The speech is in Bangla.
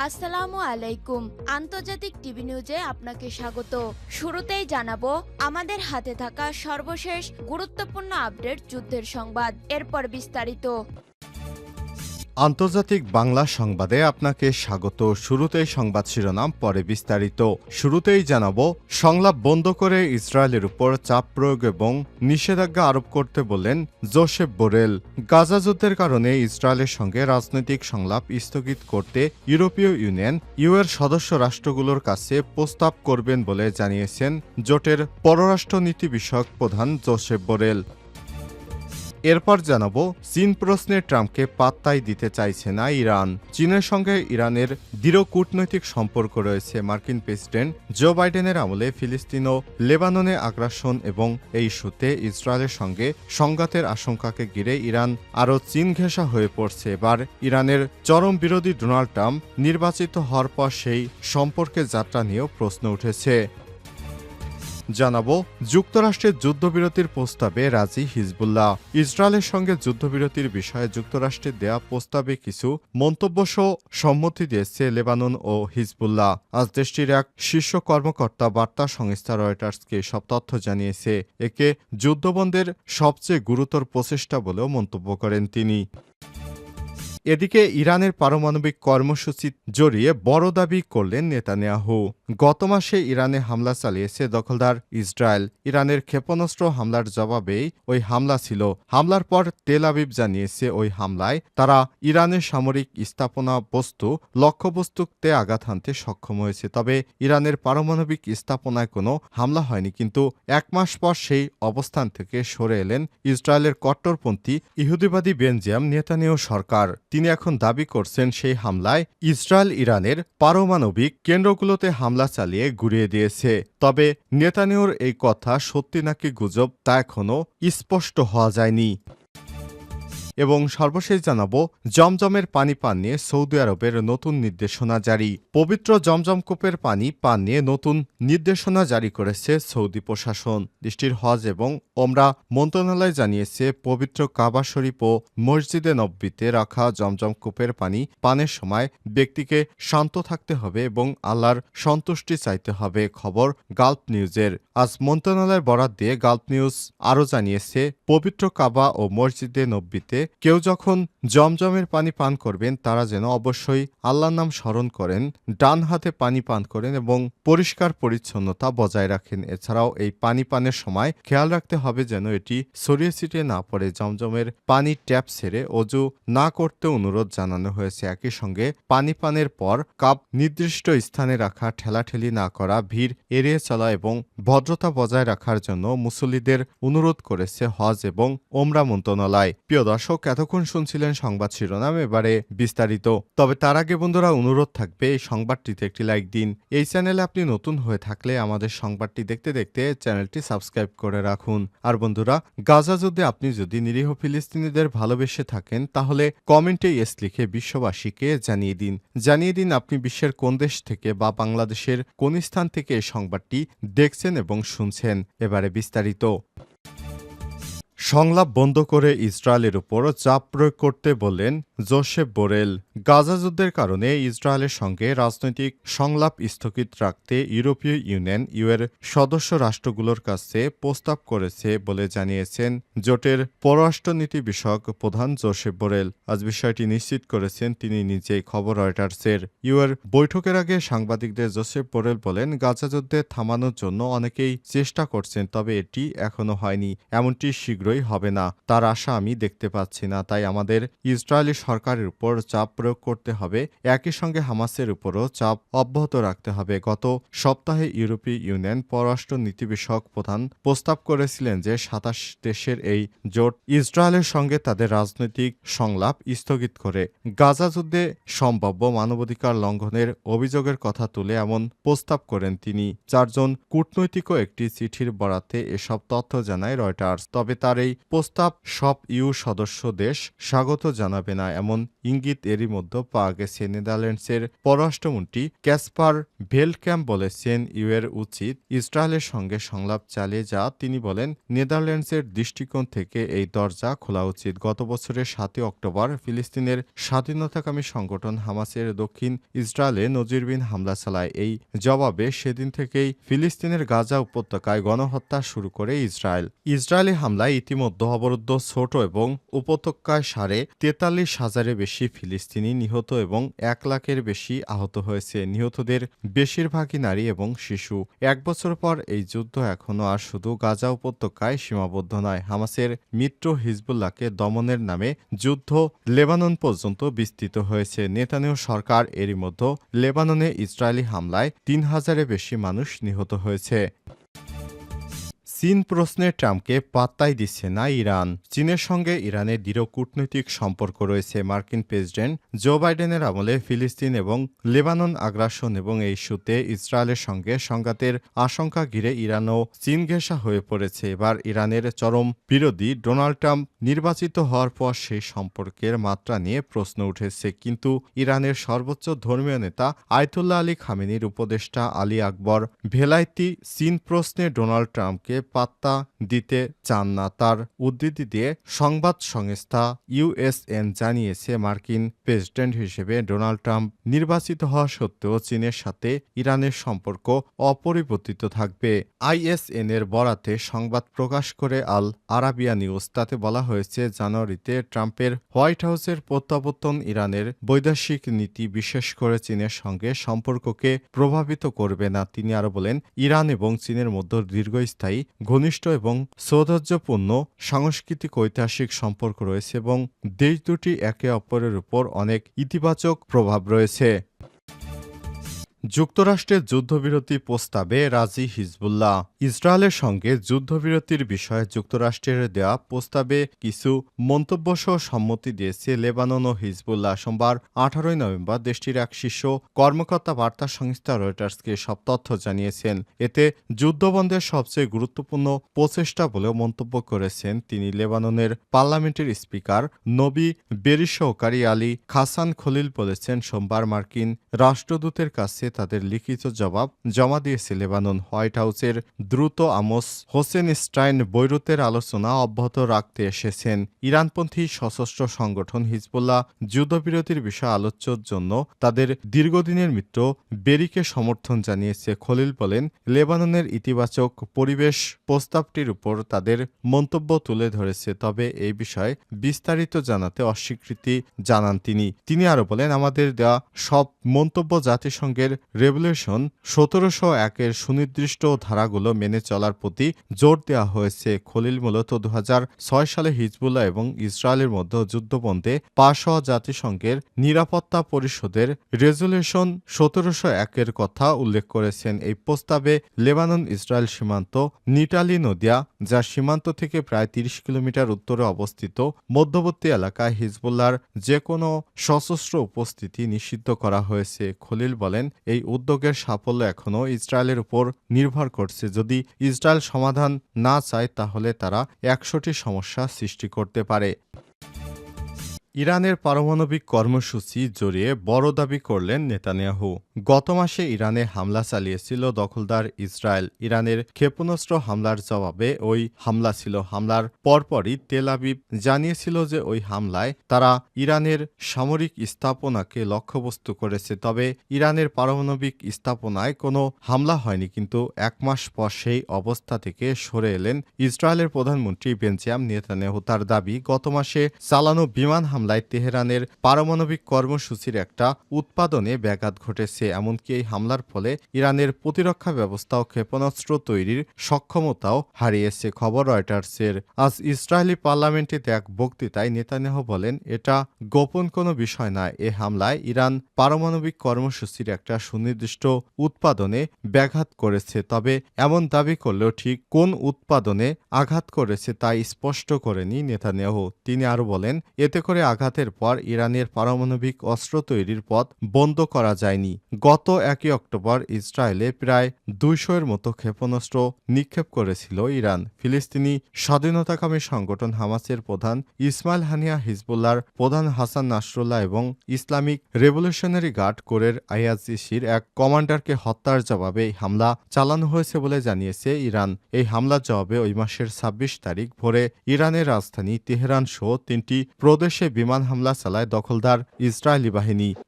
আসসালামু আলাইকুম। আন্তর্জাতিক টিভি নিউজে আপনাকে স্বাগত। শুরুতেই জানাবো আমাদের হাতে থাকা সর্বশেষ গুরুত্বপূর্ণ আপডেট যুদ্ধের সংবাদ, এরপর বিস্তারিত। আন্তর্জাতিক বাংলা সংবাদে আপনাকে স্বাগত। শুরুতেই সংবাদ শিরোনাম, পরে বিস্তারিত। শুরুতেই জানাবো সংলাপ বন্ধ করে ইসরায়েলের উপর চাপ প্রয়োগ এবং নিষেধাজ্ঞা আরোপ করতে বললেন জোসেফ বোরেল। গাজা যুদ্ধের কারণে ইসরায়েলের সঙ্গে রাজনৈতিক সংলাপ স্থগিত করতে ইউরোপীয় ইউনিয়ন এর সদস্য রাষ্ট্রগুলোর কাছে প্রস্তাব করবেন বলে জানিয়েছেন জোটের পররাষ্ট্রনীতি বিষয়ক প্রধান জোসেফ বোরেল। এরপর জানাবো চীন প্রশ্নে ট্রাম্পকে পাত্তাই দিতে চাইছে না ইরান। চীনের সঙ্গে ইরানের দৃঢ় কূটনৈতিক সম্পর্ক রয়েছে। মার্কিন প্রেসিডেন্ট জো বাইডেনের আমলে ফিলিস্তিন ও লেবাননে আগ্রাসন এবং এই ইস্যুতে ইসরায়েলের সঙ্গে সংঘাতের আশঙ্কাকে ঘিরে ইরান আরও চীন ঘেঁষা হয়ে পড়ছে। এবার ইরানের চরম বিরোধী ডোনাল্ড ট্রাম্প নির্বাচিত হওয়ার পর সেই সম্পর্কের যাত্রা নিয়েও প্রশ্ন উঠেছে। জানাবো যুক্তরাষ্ট্রের যুদ্ধবিরতির প্রস্তাবে রাজি হিজবুল্লাহ। ইসরায়েলের সঙ্গে যুদ্ধবিরতির বিষয়ে যুক্তরাষ্ট্রের দেয়া প্রস্তাবে কিছু মন্তব্যসহ সম্মতি দিয়েছে লেবানন ও হিজবুল্লাহ। আজ দেশটির এক শীর্ষ কর্মকর্তা বার্তা সংস্থা রয়টার্সকে সব তথ্য জানিয়েছে। একে যুদ্ধবন্ধের সবচেয়ে গুরুতর প্রচেষ্টা বলেও মন্তব্য করেন তিনি। এদিকে ইরানের পারমাণবিক কর্মসূচি জড়িয়ে বড় দাবি করলেন নেতানিয়াহু। গত মাসে ইরানে হামলা চালিয়েছে দখলদার ইসরায়েল। ইরানের ক্ষেপণাস্ত্র হামলার জবাবেই ওই হামলা ছিল। হামলার পর তেল আবিব জানিয়েছে ওই হামলায় তারা ইরানের সামরিক স্থাপনা বস্তু লক্ষ্যবস্তুতে আঘাত হানতে সক্ষম হয়েছে। তবে ইরানের পারমাণবিক স্থাপনায় কোনো হামলা হয়নি। কিন্তু এক মাস পর সেই অবস্থান থেকে সরে এলেন ইসরায়েলের কট্টরপন্থী ইহুদিবাদী বেনজামিন নেতানিয়াহু সরকার। তিনি এখন দাবি করছেন সেই হামলায় ইসরায়েল ইরানের পারমাণবিক কেন্দ্রগুলোতে হামলা চালিয়ে গুড়িয়ে দিয়েছে। তবে নেতানিয়াহুর এই কথা সত্যি নাকি গুজব তা এখনও স্পষ্ট হওয়া যায়নি। এবং সর্বশেষ জানাবো জমজমের পানি পান নিয়ে সৌদি আরবের নতুন নির্দেশনা জারি। পবিত্র জমজম কূপের পানি পান নিয়ে নতুন নির্দেশনা জারি করেছে সৌদি প্রশাসন। দেশটির হজ এবং ওমরা মন্ত্রণালয় জানিয়েছে পবিত্র কাবা শরীফ ও মসজিদে নববীতে রাখা জমজম কূপের পানি পানের সময় ব্যক্তিকে শান্ত থাকতে হবে এবং আল্লাহর সন্তুষ্টি চাইতে হবে। খবর গালফ নিউজের। আজ মন্ত্রণালয়ের বরাত দিয়ে গালফ নিউজ আরও জানিয়েছে পবিত্র কাবা ও মসজিদে নববীতে কেউ যখন জমজমের পানি পান করবেন তারা যেন অবশ্যই আল্লাহর নাম স্মরণ করেন, ডান হাতে পানি পান করেন এবং পরিষ্কার পরিচ্ছন্নতা বজায় রাখেন। এছাড়াও এই পানি পানের সময় খেয়াল রাখতে হবে যেন এটি ছড়িয়ে ছিটিয়ে না পড়ে। জমজমের পানি ট্যাপ ছেড়ে অজু না করতে অনুরোধ জানানো হয়েছে। একই সঙ্গে পানি পানের পর কাপ নির্দিষ্ট স্থানে রাখা, ঠেলাঠেলি না করা, ভিড় এড়িয়ে চলা এবং ভদ্রতা বজায় রাখার জন্য মুসল্লিদের অনুরোধ করেছে হজ এবং ওমরা মন্ত্রণালয়। প্রিয় দর্শক, এতক্ষণ শুনছিলেন সংবাদ শিরোনাম, এবারে বিস্তারিত। তবে তার আগে বন্ধুরা অনুরোধ থাকবে এই সংবাদটিতে একটি লাইক দিন। এই চ্যানেলে আপনি নতুন হয়ে থাকলে আমাদের সংবাদটি দেখতে দেখতে চ্যানেলটি সাবস্ক্রাইব করে রাখুন। আর বন্ধুরা, গাজা যুদ্ধে আপনি যদি নিরীহ ফিলিস্তিনিদের ভালোবেসে থাকেন তাহলে কমেন্টে ইয়েস লিখে বিশ্ববাসীকে জানিয়ে দিন আপনি বিশ্বের কোন দেশ থেকে বা বাংলাদেশের কোন স্থান থেকে এই সংবাদটি দেখছেন এবং শুনছেন। এবারে বিস্তারিত। সংলাপ বন্ধ করে ইসরায়েলের উপর চাপ প্রয়োগ করতে বললেন জোসেফ বোরেল। গাজা যুদ্ধের কারণে ইসরায়েলের সঙ্গে রাজনৈতিক সংলাপ স্থগিত রাখতে ইউরোপীয় ইউনিয়ন এর সদস্য রাষ্ট্রগুলোর কাছে প্রস্তাব করেছে বলে জানিয়েছেন জোটের পররাষ্ট্রনীতি বিষয়ক প্রধান জোসেফ বোরেল। আজ বিষয়টি নিশ্চিত করেছেন তিনি নিজেই। খবর রয়টার্সের। এর বৈঠকের আগে সাংবাদিকদের জোসেফ বোরেল বলেন, গাজা যুদ্ধে থামানোর জন্য অনেকেই চেষ্টা করছেন, তবে এটি এখনো হয়নি, এমনটি শীঘ্রই হবে না, তার আশা আমি দেখতে পাচ্ছি না। তাই আমাদের ইসরায়েলি সরকারের উপর চাপ প্রয়োগ করতে হবে। একই সঙ্গে হামাসের উপরও চাপ অব্যাহত রাখতে হবে। গত সপ্তাহে ইউরোপীয় ইউনিয়ন পররাষ্ট্র নীতি বিষয়ক প্রধান প্রস্তাব করেছিলেন যে ২৭ দেশের এই জোট ইসরায়েলের সঙ্গে তাদের রাজনৈতিক সংলাপ স্থগিত করে গাজা যুদ্ধে সম্ভাব্য মানবাধিকার লঙ্ঘনের অভিযোগের কথা তুলে এমন প্রস্তাব করেন তিনি। ৪ জন কূটনৈতিকও একটি চিঠির বরাতে এসব তথ্য জানায় রয়টার্স। তবে তার এই প্রস্তাব সব ইউ সদস্য দেশ স্বাগত জানাবে না, এমন ইঙ্গিত এরই মধ্যে পাওয়া গেছে। নেদারল্যান্ডসের পররাষ্ট্রমন্ত্রী ক্যাসপার ভেল্টক্যাম্প বলেছেন ইউএর উচিত ইসরায়েলের সঙ্গে সংলাপ চালিয়ে যাওয়া। তিনি বলেন নেদারল্যান্ডসের দৃষ্টিকোণ থেকে এই দরজা খোলা উচিত। গত বছরের ৭ অক্টোবর ফিলিস্তিনের স্বাধীনতাকামী সংগঠন হামাসের দক্ষিণ ইসরায়েলে নজিরবিহীন হামলা চালায়। এই জবাবে সেদিন থেকেই ফিলিস্তিনের গাজা উপত্যকায় গণহত্যা শুরু করে ইসরায়েলি হামলায় ইতিমধ্যে অবরুদ্ধ ছোট এবং উপত্যকায় ৪৩,০০০-এর বেশি ফিলিস্তিনি নিহত এবং ১ লাখের বেশি আহত হয়েছে। নিহতদের বেশিরভাগই নারী এবং শিশু। ১ বছর পর এই যুদ্ধ এখনও আর শুধু গাজা উপত্যকায় সীমাবদ্ধ নয়। হামাসের মিত্র হিজবুল্লাহকে দমনের নামে যুদ্ধ লেবানন পর্যন্ত বিস্তৃত হয়েছে। নেতানিয়াহু সরকার এরই মধ্যে লেবাননে ইসরায়েলি হামলায় ৩,০০০-এর বেশি মানুষ নিহত হয়েছে। চীন প্রশ্নে ট্রাম্পকে পাত্তাই দিচ্ছে না ইরান। চীনের সঙ্গে ইরানের দৃঢ় কূটনৈতিক সম্পর্ক রয়েছে। মার্কিন প্রেসিডেন্ট জো বাইডেনের আমলে ফিলিস্তিন এবং লেবানন আগ্রাসন এবং এই ইস্যুতে ইসরায়েলের সঙ্গে সংঘাতের আশঙ্কা ঘিরে ইরানও চীন ঘেঁষা হয়ে পড়েছে। এবার ইরানের চরম বিরোধী ডোনাল্ড ট্রাম্প নির্বাচিত হওয়ার পর সেই সম্পর্কের মাত্রা নিয়ে প্রশ্ন উঠেছে। কিন্তু ইরানের সর্বোচ্চ ধর্মীয় নেতা আয়তুল্লাহ আলী খামেনির উপদেষ্টা আলী আকবর ভেলাইতি চীন প্রশ্নে ডোনাল্ড ট্রাম্পকে পাত্তা দিতে চান না। তার উদ্ধৃতি দিয়ে সংবাদ সংস্থা ইউএসএন জানিয়েছে মার্কিন প্রেসিডেন্ট হিসেবে ডোনাল্ড ট্রাম্প নির্বাচিত হওয়া সত্ত্বেও চীনের সাথে ইরানের সম্পর্ক অপরিবর্তিত থাকবে। আইএসএন এর বরাতে সংবাদ প্রকাশ করে আল আরাবিয়া নিউজ তাতে বলা হয়েছে জানুয়ারিতে ট্রাম্পের হোয়াইট হাউসের প্রত্যাবর্তন ইরানের বৈদেশিক নীতি বিশেষ করে চীনের সঙ্গে সম্পর্ককে প্রভাবিত করবে না। তিনি আরো বলেন ইরান এবং চীনের মধ্যে দীর্ঘস্থায়ী ঘনিষ্ঠ এবং সৌহার্দ্যপূর্ণ সাংস্কৃতিক ঐতিহাসিক সম্পর্ক রয়েছে এবং দেশ দুটি একে অপরের উপর অনেক ইতিবাচক প্রভাব রয়েছে। যুক্তরাষ্ট্রের যুদ্ধবিরতি প্রস্তাবে রাজি হিজবুল্লাহ। ইসরায়েলের সঙ্গে যুদ্ধবিরতির বিষয়ে যুক্তরাষ্ট্রের দেয়া প্রস্তাবে কিছু মন্তব্যসহ সম্মতি দিয়েছে লেবানন ও হিজবুল্লাহ। সোমবার ১৮ নভেম্বর দেশটির এক শীর্ষ কর্মকর্তা বার্তা সংস্থা রয়টার্সকে সব তথ্য জানিয়েছেন। এতে যুদ্ধবন্ধের সবচেয়ে গুরুত্বপূর্ণ প্রচেষ্টা বলেও মন্তব্য করেছেন তিনি। লেবাননের পার্লামেন্টের স্পিকার নবী বেরিশৌকারি আলী খাসান খলিল বলেছেন সোমবার মার্কিন রাষ্ট্রদূতের কাছে তাদের লিখিত জবাব জমা দিয়েছে লেবানন। হোয়াইট হাউসের দ্রুত আমোস হোসেন স্টাইন বৈরুতের আলোচনা অব্যাহত রাখতে এসেছেন। ইরানপন্থী সশস্ত্র সংগঠন হিজবুল্লাহ যুদ্ধবিরতির বিষয়ে আলোচ্যর জন্য তাদের দীর্ঘদিনের মিত্র বেরিকে সমর্থন জানিয়েছে। খলিল বলেন লেবাননের ইতিবাচক পরিবেশ প্রস্তাবটির উপর তাদের মন্তব্য তুলে ধরেছে, তবে এই বিষয়ে বিস্তারিত জানাতে অস্বীকৃতি জানান তিনি আরো বলেন আমাদের দেওয়া সব মন্তব্য জাতিসংঘের রেভলিউশন ১৭০১-এর সুনির্দিষ্ট ধারাগুলো মেনে চলার প্রতি জোর দেওয়া হয়েছে। খলিল মূলত ২০০৬ সালে হিজবুল্লাহ এবং ইসরায়েলের মধ্যে যুদ্ধবন্ধে পাশ হওয়া জাতিসংঘের নিরাপত্তা পরিষদের রেজলিউশন ১৭০১-এর কথা উল্লেখ করেছেন। এই প্রস্তাবে লেবানন ইসরায়েল সীমান্ত নিটালি নদিয়া, যা সীমান্ত থেকে প্রায় ৩০ কিলোমিটার উত্তরে অবস্থিত মধ্যবর্তী এলাকায় হিজবুল্লাহর যে কোনো সশস্ত্র উপস্থিতি নিষিদ্ধ করা হয়েছে। খলিল বলেন এই উদ্যোগের সাফল্য এখনও ইসরায়েলের উপর নির্ভর করছে। যদি ইসরায়েল সমাধান না চায় তাহলে তারা ১০০টি সমস্যা সৃষ্টি করতে পারে। ইরানের পারমাণবিক কর্মসূচি জড়িয়ে বড় দাবি করলেন নেতানিয়াহু। গত মাসে ইরানে হামলা চালিয়েছিল দখলদার ইসরায়েল। ইরানের ক্ষেপণাস্ত্র হামলার জবাবে ওই হামলা ছিল। হামলার পরপরই তেল আবিব জানিয়েছিল যে ওই হামলায় তারা ইরানের সামরিক স্থাপনাকে লক্ষ্যবস্তু করেছে। তবে ইরানের পারমাণবিক স্থাপনায় কোনো হামলা হয়নি। কিন্তু ১ মাস পর সেই অবস্থা থেকে সরে এলেন ইসরায়েলের প্রধানমন্ত্রী বেঞ্জামিন নেতানিয়াহু। তার দাবি গত মাসে চালানো বিমান হামলায় তেহরানের পারমাণবিক কর্মসূচির একটা উৎপাদনে ব্যাঘাত ঘটেছে। এমনকি এই হামলার ফলে ইরানের প্রতিরক্ষা ব্যবস্থা ও ক্ষেপণাস্ত্র তৈরির সক্ষমতাও হারিয়েছে। খবর রয়টার্সের। আজ ইসরায়েলি পার্লামেন্টে এক বক্তৃতায় নেতানিয়াহু বলেন এটা গোপন কোনো বিষয় নয়। এ হামলায় ইরান পারমাণবিক কর্মসূচির একটা সুনির্দিষ্ট উৎপাদনে ব্যাঘাত করেছে। তবে এমন দাবি করলেও ঠিক কোন উৎপাদনে আঘাত করেছে তা স্পষ্ট করেনি নেতানিয়াহু। তিনি আরো বলেন এতে করে আঘাতের পর ইরানের পারমাণবিক অস্ত্র তৈরির পথ বন্ধ করা যায়নি। গত 1 অক্টোবর ইসরায়েলে প্রায় 200-এর মতো ক্ষেপণাস্ত্র নিক্ষেপ করেছিল ইরান। ফিলিস্তিনি স্বাধীনতাকামী সংগঠন হামাসের প্রধান ইসমাইল হানিয়া, হিজবুল্লাহর প্রধান হাসান নাসরুল্লাহ এবং ইসলামিক রেভলিউশনারি গার্ড কোরের আইআরজিসির এক কমান্ডারকে হত্যার জবাবে এই হামলা চালানো হয়েছে বলে জানিয়েছে ইরান। এই হামলার জবাবে ওই মাসের 26 তারিখ ভোরে ইরানের রাজধানী তেহরান সহ 3টি প্রদেশে বিমান হামলা চালায় দখলদার ইসরায়েলি বাহিনী।